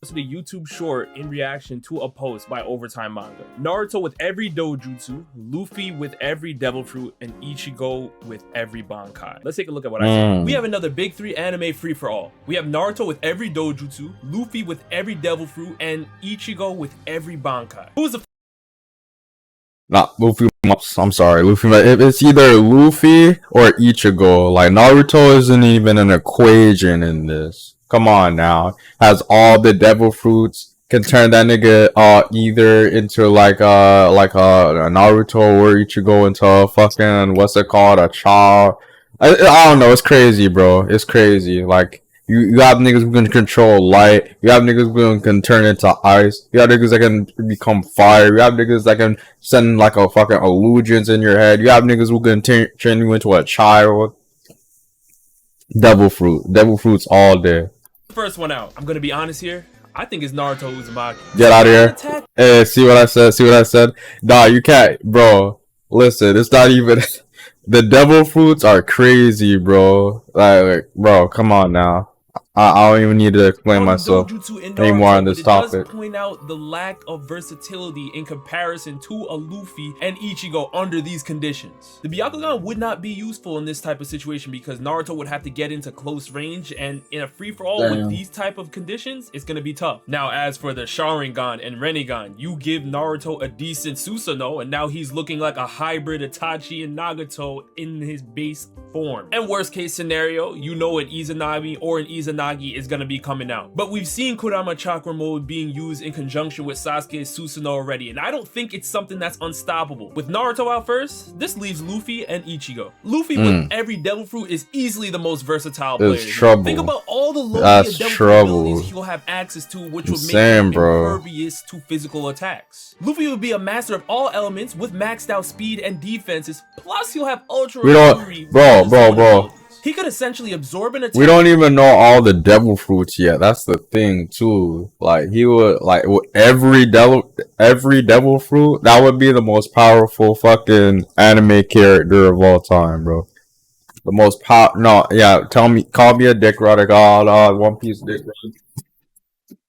posted a YouTube short in reaction to a post by Overtime Manga. Naruto with every dojutsu, Luffy with every devil fruit, and Ichigo with every bankai. Let's take a look at what I said. We have another big three anime free for all. We have Naruto with every dojutsu, Luffy with every devil fruit, and Ichigo with every bankai. Who's the Nah, Luffy. I'm sorry, Luffy. It's either Luffy or Ichigo. Like, Naruto isn't even an equation in this. Come on now. Has all the devil fruits. Can turn that nigga either into like a Naruto or Ichigo into a fucking, what's it called, a child. I don't know. It's crazy, bro. It's crazy. Like, you have niggas who can control light. You have niggas who can turn into ice. You have niggas that can become fire. You have niggas that can send like a fucking illusions in your head. You have niggas who can turn you into a child. Devil fruit. Devil fruits all day. first one out? I'm gonna be honest here. I think it's Naruto Uzumaki. Get out of here. Hey, see what I said? See what I said? Nah, you can't, bro. Listen, it's not even. The devil fruits are crazy, bro. Like, bro, come on now. I don't even need to explain myself anymore on this topic. It does point out the lack of versatility in comparison to a Luffy and Ichigo under these conditions. The Byakugan would not be useful in this type of situation because Naruto would have to get into close range, and in a free-for-all with these type of conditions, it's gonna be tough. Now, as for the Sharingan and Rinnegan, you give Naruto a decent Susanoo, and now he's looking like a hybrid Itachi and Nagato in his base form. And worst case scenario, you know an Izanami or an Izanagi is gonna be coming out. But we've seen Kurama Chakra Mode being used in conjunction with Sasuke's Susanoo already, and I don't think it's something that's unstoppable. With Naruto out first, this leaves Luffy and Ichigo. Luffy with every devil fruit is easily the most versatile player. Think about all the low devil fruit abilities he'll have access to, which would make him impervious to physical attacks. Luffy would be a master of all elements with maxed out speed and defenses, plus he'll have ultra recovery. Bro. He could essentially absorb an attack. We don't even know all the devil fruits yet. That's the thing too. Like, he would, like, every devil fruit, that would be the most powerful fucking anime character of all time, bro. The most call me a dick rod, God, One Piece dick rod.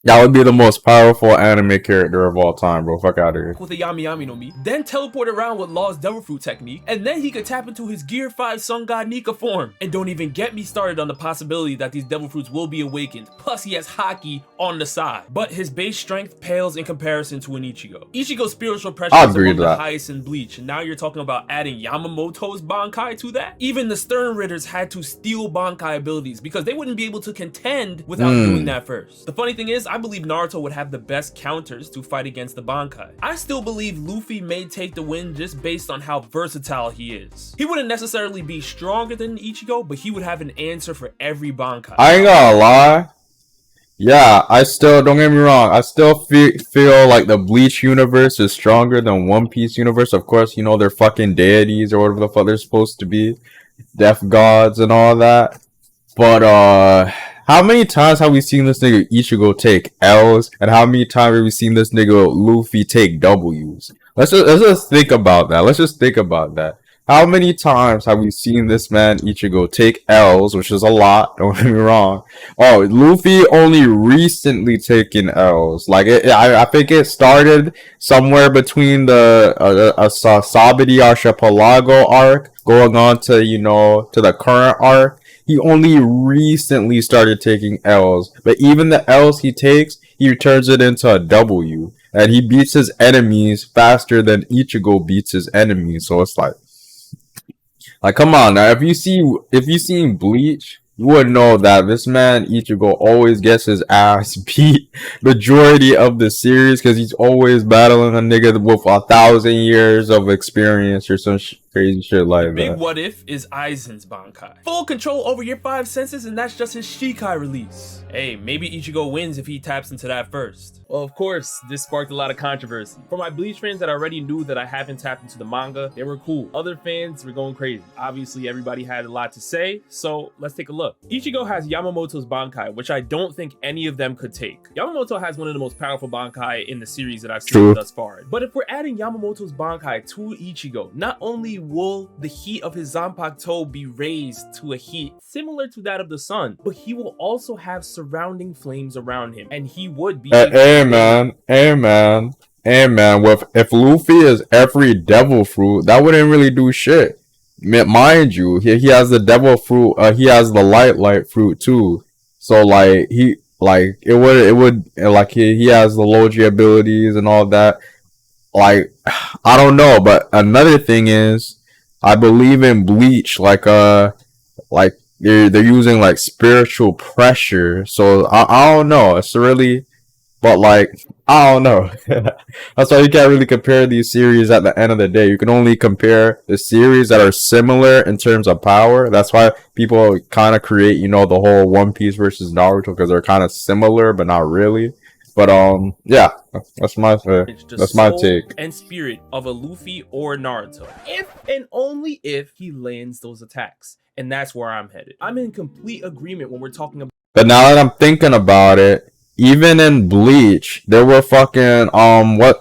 That would be the most powerful anime character of all time, bro. Fuck out of here. With a Yami Yami no Mi, then teleport around with Law's Devil Fruit technique, and then he could tap into his Gear 5 Sun God Nika form. And don't even get me started on the possibility that these Devil Fruits will be awakened. Plus, he has Haki on the side. But his base strength pales in comparison to an Ichigo. Ichigo's spiritual pressure is among the highest in Bleach, and now you're talking about adding Yamamoto's Bankai to that? Even the Stern Ridders had to steal Bankai abilities because they wouldn't be able to contend without doing that first. The funny thing is, I believe Naruto would have the best counters to fight against the Bankai. I still believe Luffy may take the win just based on how versatile he is. He wouldn't necessarily be stronger than Ichigo, but he would have an answer for every Bankai. I ain't gonna lie. Yeah, don't get me wrong, I still feel like the Bleach universe is stronger than One Piece universe. Of course, you know, they're fucking deities or whatever the fuck they're supposed to be. Death gods and all that. But, how many times have we seen this nigga Ichigo take L's, and how many times have we seen this nigga Luffy take W's? Let's just think about that. Let's just think about that. How many times have we seen this man Ichigo take L's, which is a lot, don't get me wrong. Oh, Luffy only recently taken L's. Like, I think it started somewhere between the Sabidi Archipelago arc, going on to, you know, to the current arc. He only recently started taking L's, but even the L's he takes, he turns it into a W, and he beats his enemies faster than Ichigo beats his enemies. So it's like come on now. If you seen Bleach, you would know that this man Ichigo always gets his ass beat majority of the series because he's always battling a nigga with 1,000 years of experience or some crazy shit like that. Big what if is Aizen's Bankai. Full control over your 5 senses, and that's just his Shikai release. Hey, maybe Ichigo wins if he taps into that first. Well, of course, this sparked a lot of controversy. For my Bleach fans that already knew that I haven't tapped into the manga, they were cool. Other fans were going crazy. Obviously, everybody had a lot to say, so let's take a look. Ichigo has Yamamoto's Bankai, which I don't think any of them could take. Yamamoto has one of the most powerful Bankai in the series that I've seen thus far. But if we're adding Yamamoto's Bankai to Ichigo, not only will the heat of his Zanpakuto be raised to a heat similar to that of the sun, but he will also have surrounding flames around him, and he would be Amen. With if Luffy is every devil fruit, that wouldn't really do shit. Mind you, he has the devil fruit. He has the light fruit too. So like he he has the Logi abilities and all that. Like I don't know, but another thing is I believe in Bleach. Like they're using like spiritual pressure. So I don't know. It's really. But like, I don't know. That's why you can't really compare these series at the end of the day. You can only compare the series that are similar in terms of power. That's why people kind of create, the whole One Piece versus Naruto, because they're kind of similar, but not really. But yeah, that's my take. And spirit of a Luffy or Naruto, if and only if he lands those attacks, and that's where I'm headed. I'm in complete agreement when we're talking about. But now that I'm thinking about it, even in Bleach, there were fucking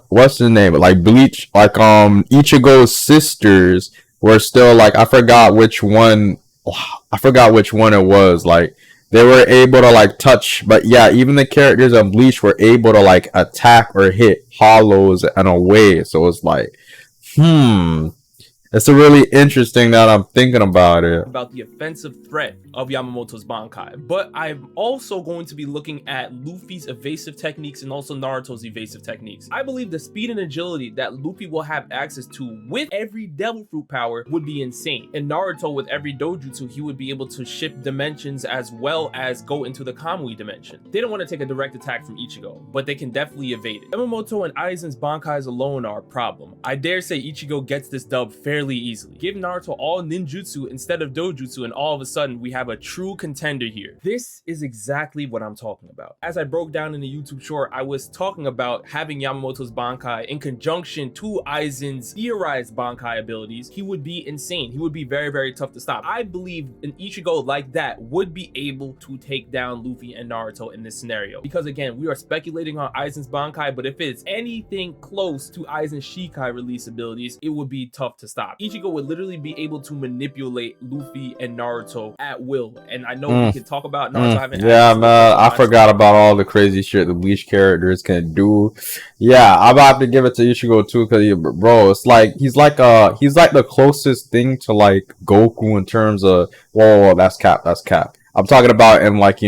what's the name? Like Bleach, like Ichigo's sisters were still like I forgot which one it was. Like they were able to like touch, but yeah, even the characters of Bleach were able to like attack or hit hollows in a way. So it's like, it's a really interesting that I'm thinking about it. About the offensive threat of Yamamoto's Bankai, but I'm also going to be looking at Luffy's evasive techniques and also Naruto's evasive techniques. I believe the speed and agility that Luffy will have access to with every devil fruit power would be insane. And Naruto, with every dojutsu, he would be able to shift dimensions as well as go into the Kamui dimension. They don't want to take a direct attack from Ichigo, but they can definitely evade it. Yamamoto and Aizen's Bankais alone are a problem. I dare say Ichigo gets this dub fairly easily. Give Naruto all ninjutsu instead of dojutsu, and all of a sudden we have a true contender here. This is exactly what I'm talking about. As I broke down in the YouTube short, I was talking about having Yamamoto's Bankai in conjunction to Aizen's theorized Bankai abilities. He would be insane. He would be very, very tough to stop. I believe an Ichigo like that would be able to take down Luffy and Naruto in this scenario. Because again, we are speculating on Aizen's Bankai, but if it's anything close to Aizen's Shikai release abilities, it would be tough to stop. Ichigo would literally be able to manipulate Luffy and Naruto at will. And I know we can talk about Naruto having man, I forgot about all the crazy shit the Bleach characters can do. Yeah, I'm about to give it to Ichigo too, because bro, it's like he's like the closest thing to like Goku in terms of whoa, that's cap. I'm talking about in like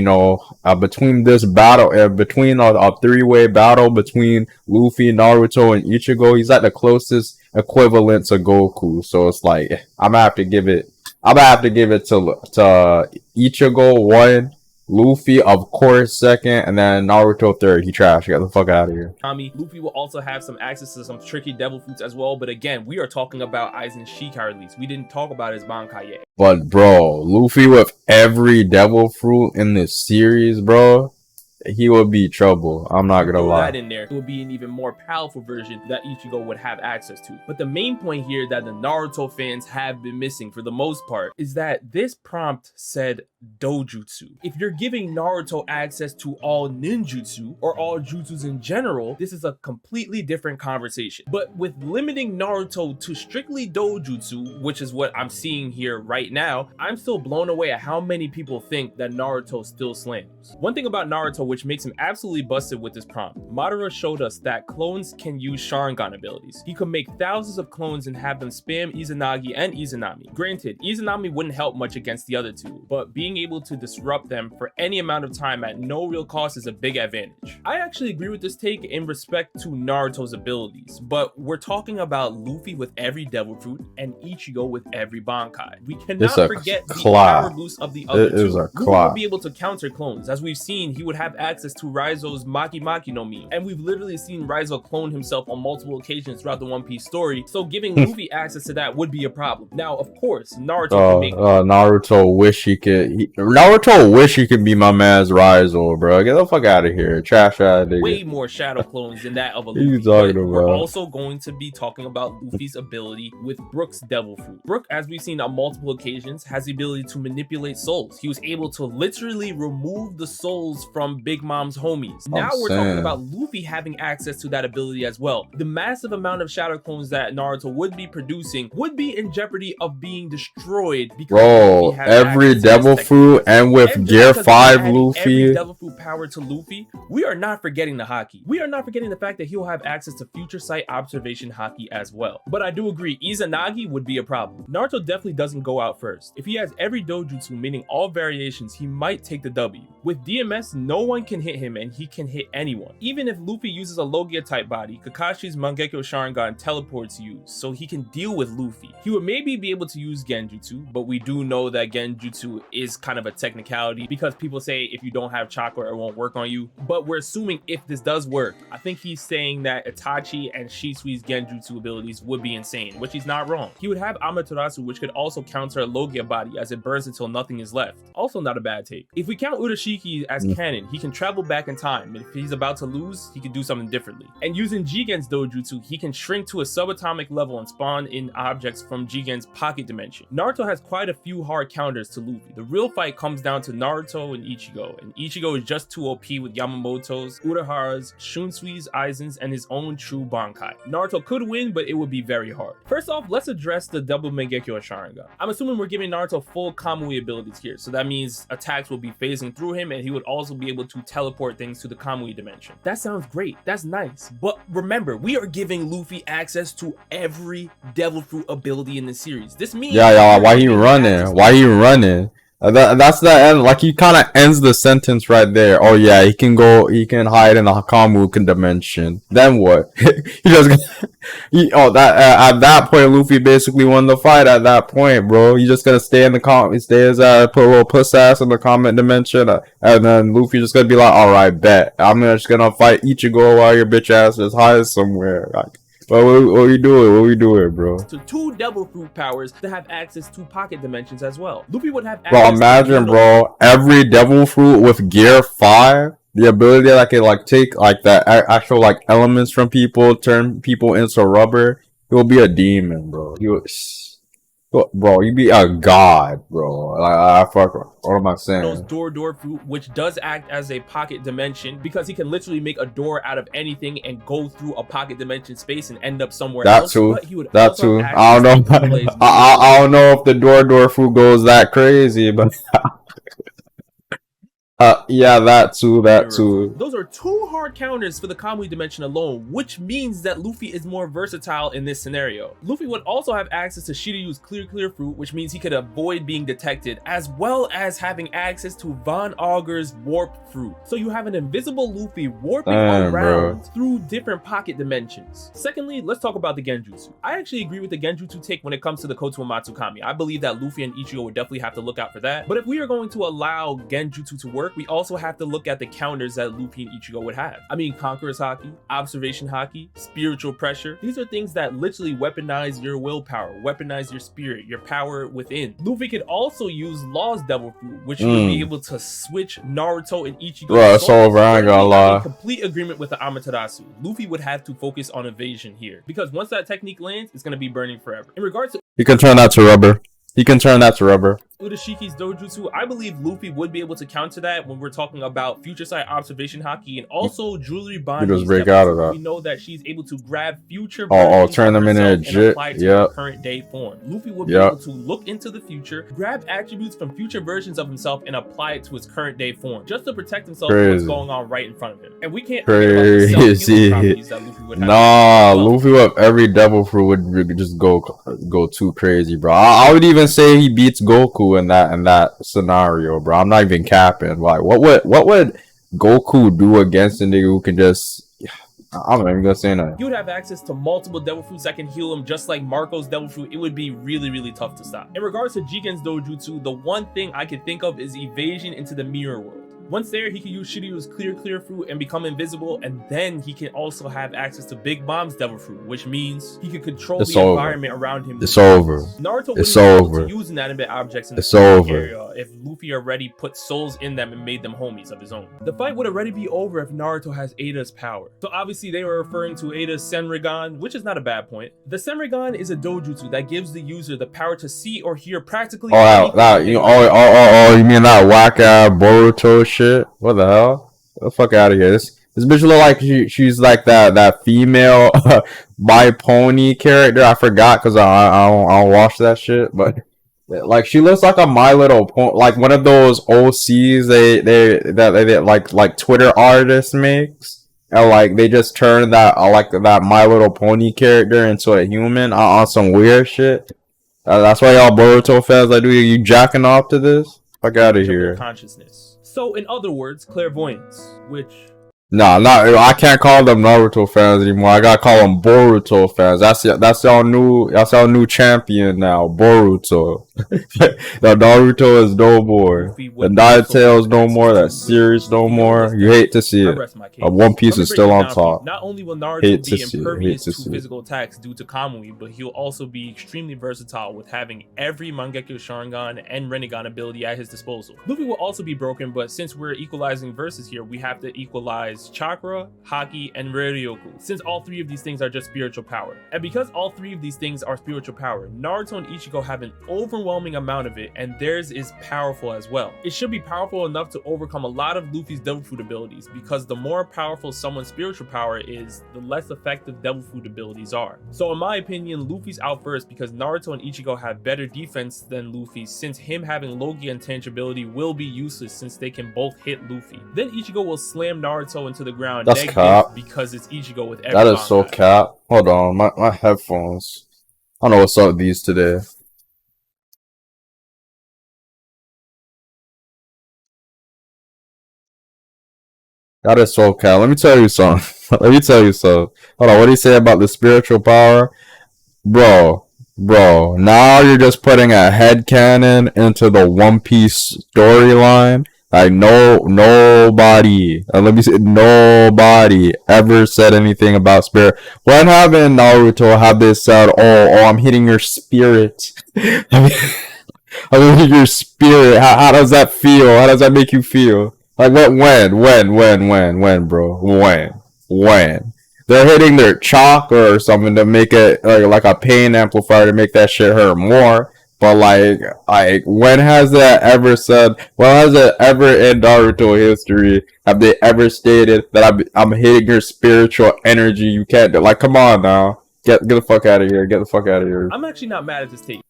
between this battle, between a three-way battle between Luffy, Naruto, and Ichigo, he's like the closest equivalent to Goku. So it's like I'm gonna have to give it to Ichigo 1, Luffy of course 2nd, and then Naruto 3rd. He trash. Get the fuck out of here. Luffy will also have some access to some tricky devil fruits as well, but again, we are talking about Aizen's Shikai release. We didn't talk about his Bankai yet. But bro, Luffy with every devil fruit in this series, bro, he would be trouble. I'm not gonna lie. That in there, it would be an even more powerful version that Ichigo would have access to. But the main point here that the Naruto fans have been missing for the most part is that this prompt said dojutsu. If you're giving Naruto access to all ninjutsu or all jutsus in general, this is a completely different conversation. But with limiting Naruto to strictly dojutsu, which is what I'm seeing here right now, I'm still blown away at how many people think that Naruto still slams. One thing about Naruto which makes him absolutely busted with this prompt. Madara showed us that clones can use Sharingan abilities. He could make thousands of clones and have them spam Izanagi and Izanami. Granted, Izanami wouldn't help much against the other two, but being able to disrupt them for any amount of time at no real cost is a big advantage. I actually agree with this take in respect to Naruto's abilities, but we're talking about Luffy with every devil fruit and Ichigo with every Bankai. We cannot forget the power boost of the other two. Luffy will be able to counter clones. As we've seen, he would have access to Raizo's Maki Maki no Mi, and we've literally seen Raizo clone himself on multiple occasions throughout the One Piece story, so giving Luffy access to that would be a problem. Now, of course, Naruto can make Naruto wish he could Naruto wish he could be my man's Rizal, bro. Get the fuck out of here, trash ass nigga. Way more shadow clones than that of a What are you Luffy. talking But we're about? also going to be talking about Luffy's ability with Brook's Devil Fruit. Brook, as we've seen on multiple occasions, has the ability to manipulate souls. He was able to literally remove the souls from Big Mom's homies. Now we're talking about Luffy having access to that ability as well. The massive amount of shadow clones that Naruto would be producing would be in jeopardy of being destroyed because Bro, every Devil Fruit and with Gear 5 Luffy. Every Devil Fruit power to Luffy, we are not forgetting the Haki. We are not forgetting the fact that he'll have access to future sight observation Haki as well. But I do agree, Izanagi would be a problem. Naruto definitely doesn't go out first. If he has every dojutsu, meaning all variations, he might take the W. With DMS, no one can hit him and he can hit anyone. Even if Luffy uses a Logia type body, Kakashi's Mangekyo Sharingan teleports used, so he can deal with Luffy. He would maybe be able to use Genjutsu, but we do know that Genjutsu is kind of a technicality because people say if you don't have chakra, it won't work on you. But we're assuming if this does work, I think he's saying that Itachi and Shisui's Genjutsu abilities would be insane, which he's not wrong. He would have Amaterasu, which could also counter a Logia body as it burns until nothing is left. Also not a bad take. If we count Urashiki as canon, he can travel back in time, and if he's about to lose, he can do something differently. And using Jigen's dojutsu, he can shrink to a subatomic level and spawn in objects from Jigen's pocket dimension. Naruto has quite a few hard counters to Luffy. The real fight comes down to Naruto and Ichigo is just too OP with Yamamoto's, Urahara's, Shunsui's, Aizen's, and his own true Bankai. Naruto could win, but it would be very hard. First off, let's address the double Mangekyo Sharingan. I'm assuming we're giving Naruto full Kamui abilities here, so that means attacks will be phasing through him and he would also be able to teleport things to the Kamui dimension. That sounds great, that's nice, but remember, we are giving Luffy access to every Devil Fruit ability in the series. This means why he running? That's the end. Like, he kind of ends the sentence right there. Oh yeah, he can hide in the Hakamu dimension. Then what? He just at that point, Luffy basically won the fight. At that point, bro, you just gonna stay in the put a little puss ass in the comment dimension, and then Luffy just gonna be like, all right, bet I'm just gonna fight Ichigo while your bitch ass is high somewhere. Like, what we doing, bro? To two Devil Fruit powers to have access to pocket dimensions as well. Luffy would have access. Bro, imagine, bro, every Devil Fruit with Gear 5, the ability that can like take like the actual like elements from people, turn people into rubber. He'll be a demon, bro. Bro, you be a god, bro. Like, what am I saying? Those door fruit, which does act as a pocket dimension because he can literally make a door out of anything and go through a pocket dimension space and end up somewhere else. That too. I don't know. I don't know if the door fruit goes that crazy, but yeah, that too. Those are two hard counters for the Kamui dimension alone, which means that Luffy is more versatile in this scenario. Luffy would also have access to Shiryu's clear fruit, which means he could avoid being detected, as well as having access to Von Augur's warp fruit. So you have an invisible Luffy warping around through different pocket dimensions. Secondly, let's talk about the Genjutsu. I actually agree with the Genjutsu take when it comes to the Koto Matsukami. I believe that Luffy and Ichigo would definitely have to look out for that. But if we are going to allow Genjutsu to work, we also have to look at the counters that Luffy and Ichigo would have. I mean, Conqueror's Haki, Observation Haki, Spiritual Pressure. These are things that literally weaponize your willpower, weaponize your spirit, your power within. Luffy could also use Law's Devil Fruit, which would be able to switch Naruto and Ichigo. Bro, it's over, I ain't gonna lie. In complete agreement with the Amaterasu. Luffy would have to focus on evasion here, because once that technique lands, it's gonna be burning forever. In regards to... He can turn that to rubber. Urashiki's dojutsu, I believe Luffy would be able to counter that when we're talking about future sight observation haki and also jewelry bond. Just break out of that. We know that she's able to grab future turn them into a jit. Apply to her current day form. Luffy would be able to look into the future, grab attributes from future versions of himself and apply it to his current day form, just to protect himself from what's going on right in front of him. And we can't forget about the self-healing properties that Luffy would have. Luffy with every Devil Fruit would just go too crazy, bro. I would even say he beats Goku in that scenario, bro. I'm not even capping. Like, what would Goku do against a nigga who can just... I'm not even gonna say that. He would have access to multiple Devil Fruits that can heal him, just like Marco's Devil Fruit. It would be really, really tough to stop. In regards to Jigen's dojutsu, the one thing I can think of is evasion into the mirror world. Once there, he can use Shiryu's clear fruit and become invisible, and then he can also have access to Big Mom's devil fruit, which means he can control the environment around him. It's over. Naruto wouldn't It's be able over. to use inanimate objects in the It's over. area if Luffy already put souls in them and made them homies of his own. The fight would already be over if Naruto has Ada's power. So obviously they were referring to Ada's Senrigan, which is not a bad point. The Senrigan is a dojutsu that gives the user the power to see or hear practically you mean that whack ass Boruto shit? What the hell? Get the fuck out of here. This bitch look like she's like that female My Pony character. I forgot because I don't watch that shit, but like she looks like a My Little Pony, like one of those OCs they like Twitter artists makes, and like they just turn that like that My Little Pony character into a human on some weird shit. That's why y'all Boruto fans like, you jacking off to this? Fuck out of here. Consciousness. So in other words, clairvoyance, which I can't call them Naruto fans anymore. I gotta call them Boruto fans. That's y'all new champion now, Boruto. The Naruto is no more. The Naruto is no more. That series no more. You hate to see it. One Piece is still on top. Not only will Naruto be impervious to physical attacks due to Kamui, but he'll also be extremely versatile with having every Mangekyo Sharingan and Rinnegan ability at his disposal. Luffy will also be broken, but since we're equalizing verses here, we have to equalize chakra, haki, and Ryoryoku, since all three of these things are just spiritual power. And because all three of these things are spiritual power, Naruto and Ichigo have an overwhelming amount of it, and theirs is powerful as well. It should be powerful enough to overcome a lot of Luffy's devil fruit abilities, because the more powerful someone's spiritual power is, the less effective devil fruit abilities are. So in my opinion, Luffy's out first because Naruto and Ichigo have better defense than Luffy, since him having Logia intangibility will be useless since they can both hit Luffy. Then Ichigo will slam Naruto into the ground. That's cap. Because it's Ichigo with every That is so cap. Hold on, my headphones. I don't know what's up with these today. That is so cap. Let me tell you something. Hold on, what do you say about the spiritual power? Bro, now you're just putting a headcanon into the One Piece storyline. Like nobody ever said anything about spirit. When haven't Naruto have they said, oh, I'm hitting your spirit? I'm hitting your spirit. How does that feel? How does that make you feel? Like when, bro? When? They're hitting their chakra or something to make it like a pain amplifier to make that shit hurt more. But like when has that ever said? When has it ever in Naruto history have they ever stated that I'm hitting your spiritual energy? You can't do, like, come on now, get the fuck out of here, get the fuck out of here. I'm actually not mad at this take.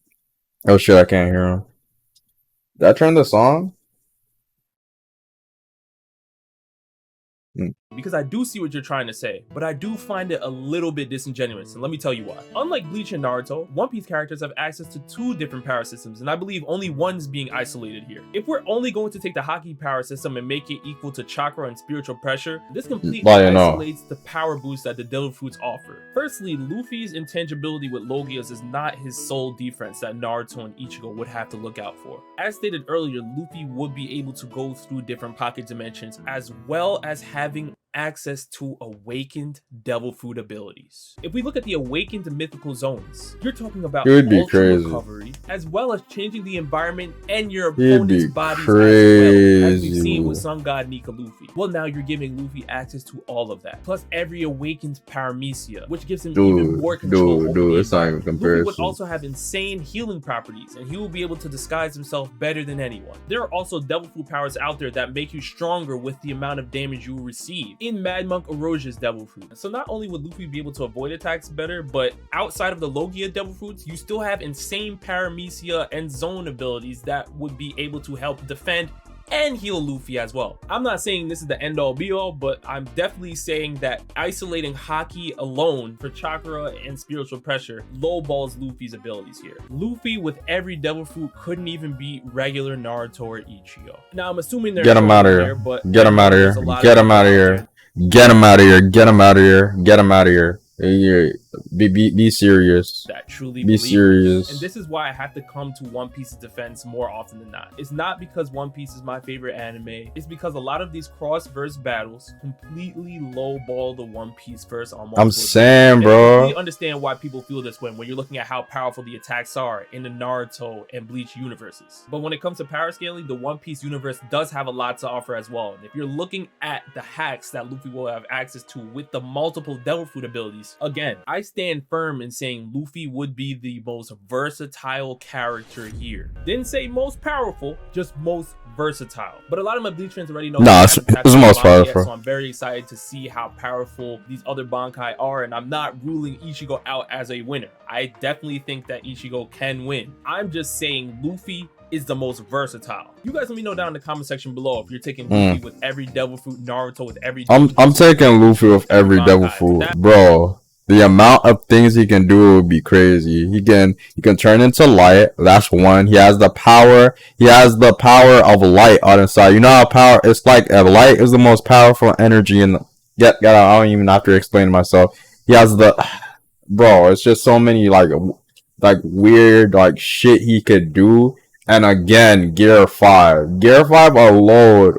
Oh shit, I can't hear him. Did I turn the song? Because I do see what you're trying to say, but I do find it a little bit disingenuous, and let me tell you why. Unlike Bleach and Naruto, One Piece characters have access to two different power systems, and I believe only one's being isolated here. If we're only going to take the Haki power system and make it equal to chakra and spiritual pressure, this completely isolates the power boost that the devil fruits offer. Firstly, Luffy's intangibility with Logias is not his sole defense that Naruto and Ichigo would have to look out for. As stated earlier, Luffy would be able to go through different pocket dimensions, as well as having access to awakened devil fruit abilities. If we look at the awakened mythical zones, you're talking about ultra recovery, as well as changing the environment and your opponent's bodies as well, as we've seen with Sun God Nika Luffy. Well, now you're giving Luffy access to all of that, plus every awakened paramecia, which gives him even more control over it's not even comparison. Luffy would also have insane healing properties, and he will be able to disguise himself better than anyone. There are also devil fruit powers out there that make you stronger with the amount of damage you will receive in Mad Monk Orochi's devil fruit. So not only would Luffy be able to avoid attacks better, but outside of the Logia devil fruits, you still have insane paramecia and zone abilities that would be able to help defend and heal Luffy as well. I'm not saying this is the end all be all, but I'm definitely saying that isolating Haki alone for chakra and spiritual pressure lowballs Luffy's abilities here. Luffy with every devil fruit couldn't even beat regular Naruto or Ichigo. Now I'm assuming they're get him out of here, get him out of here, get him out of here, get him out of here, get him out of here, get him out of here. Be serious. That truly Be believe serious. this. And this is why I have to come to One Piece's defense more often than not. It's not because One Piece is my favorite anime. It's because a lot of these cross-verse battles completely lowball the One Piece verse on multiple I'm saying, bro. I completely understand why people feel this way when you're looking at how powerful the attacks are in the Naruto and Bleach universes. But when it comes to power scaling, the One Piece universe does have a lot to offer as well. And if you're looking at the hacks that Luffy will have access to with the multiple Devil Fruit abilities, again, I stand firm in saying Luffy would be the most versatile character here. Didn't say most powerful, just most versatile. But a lot of my Bleach fans already know it's the most powerful. so I'm very excited to see how powerful these other Bankai are, and I'm not ruling Ichigo out as a winner. I definitely think that Ichigo can win. I'm just saying Luffy is the most versatile. You guys let me know down in the comment section below if you're taking Luffy with every Devil Fruit, Naruto with every I'm taking Luffy with every Devil Fruit, bro. The amount of things he can do would be crazy. He can turn into light. That's one. He has the power. He has the power of light on his side. You know how power? It's like light is the most powerful energy in. I don't even have to explain myself. He has the, bro. It's just so many like weird like shit he could do. And again, Gear 5. Gear 5 alone,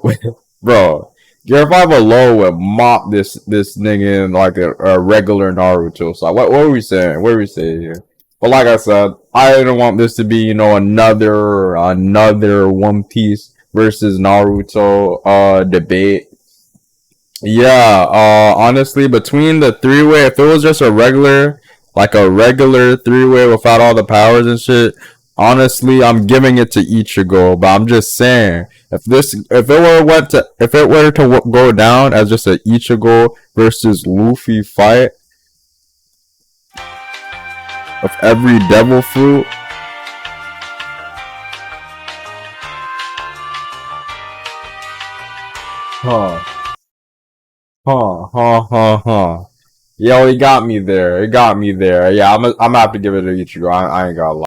bro. Gear 5 alone would mop this nigga in like a regular Naruto. So what were we saying? What are we saying here? But like I said, I didn't want this to be, you know, another One Piece versus Naruto debate. Yeah, honestly, between the three-way, if it was just a regular three-way without all the powers and shit, honestly, I'm giving it to Ichigo, but I'm just saying, if it were to go down as just a Ichigo versus Luffy fight of every Devil Fruit, Yo, he got me there. Yeah, I'm gonna have to give it to Ichigo. I ain't gonna lie.